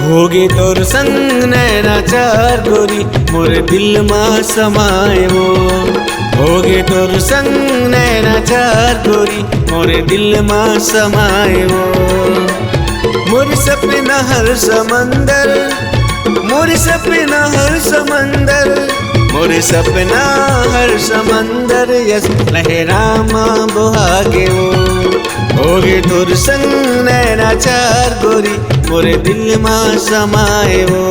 होगे तोर संग नैनाचार गोरी मोर दिल मां समाए वो। होगे तोर संग नैनाचार गोरी मोर दिल मां समाए वो। मोर सपना हर समंदर, मोर सपना हर समंदर, मोर सपना हर समंदर यस लहरामा बुहागे वो। होगे तोर संग नैनाचार गोरी मोरे दिल मां समाए वो।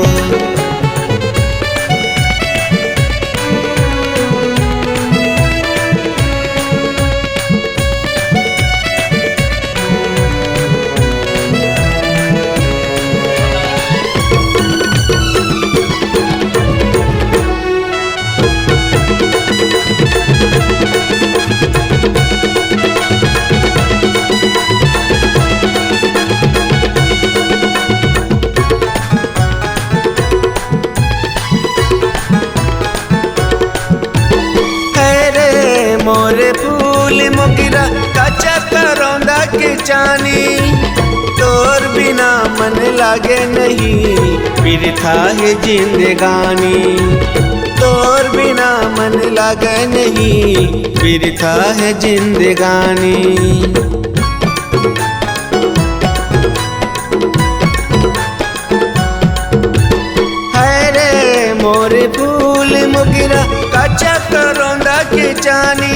मोरे फूल मोगिरा काचा करौंदा के चानी, तोर बिना मन लागे नहीं फिर था है जिंदगानी। तोर बिना मन लागे नहीं फिर था है जिंदगानी। है रे मोरे फूल मोगिरा काचा करौंदा के चानी,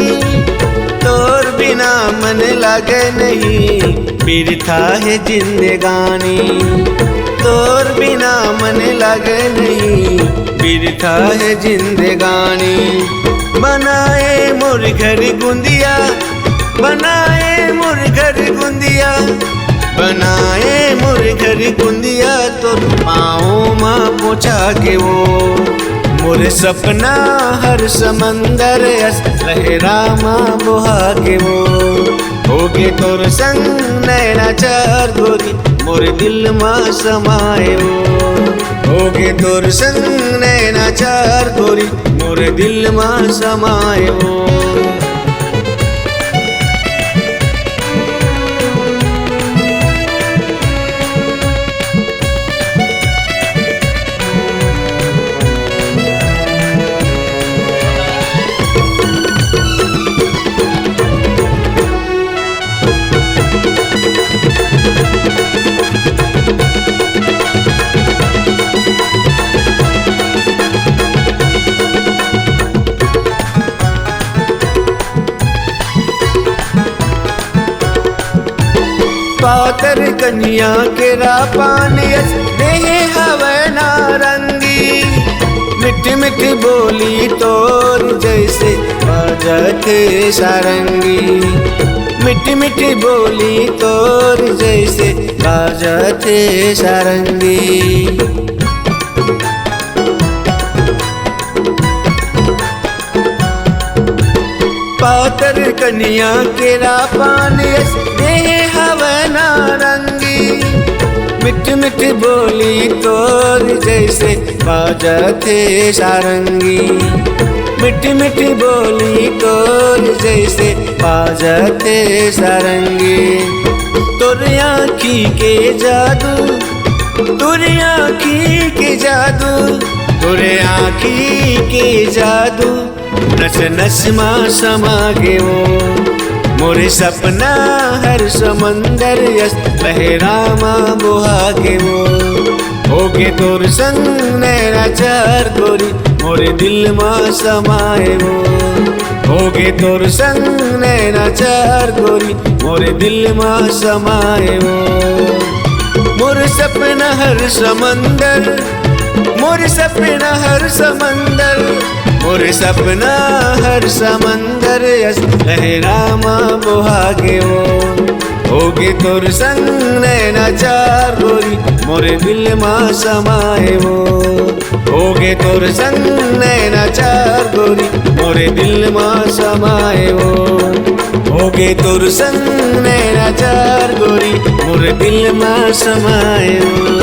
तोर बिना मन लागे नहीं फिर था है जिंदगानी। तोर बिना मन लागे नहीं फिर था है जिंदगानी। बनाए मोर घर गुंदिया, बनाए मोर घर गुंदिया, बनाए मोर घर गुंदिया तो पाँव माँ पहुँचा के वो। मोर सपना हर समंदर यस लहरामा बुहागे वो। होगे तोर संग नैनाचार गोरी मोर दिल मां समाए वो। होगे तोर संग नैनाचार गोरी मोर दिल मां समाए वो। पातर कन्या के रापान यस देहे हवे नारंगी। मिठी मिठी बोली तोर जैसे बजते सारंगी। मिठी मिठी बोली तोर जैसे बजते सारंगी। पातर कन्या के रापान यस देहे हवे नारंगी। मिठी मिठी बोली तोर जैसे बाजते सारंगी। मिठी मिठी बोली तोर जैसे बाजते सारंगी। तोर आँखी के जादू, तोर आँखी के जादू, तोर आँखी के जादू नस नस मां समा गे वो। मोरे सपना हर समंदर यस लहरामा बुहागे वो। होगे तोर संग नैनाचार गोरी मोरे दिल मां समाए वो। होगे तोर संग नैनाचार गोरी मोरे दिल मां समाए वो। मोर सपना हर समंदर, मोर सपना हर समंदर, मोर सपना हर समंदर यस लहरामा बुहागे वो। होगे तोर संग नैनाचार गोरी मोरे दिल मां समाए वो। होगे तोर संग नैनाचार गोरी मोरे दिल मां समाए वो। होगे तोर संग नैनाचार गोरी मोरे दिल मां समाए वो।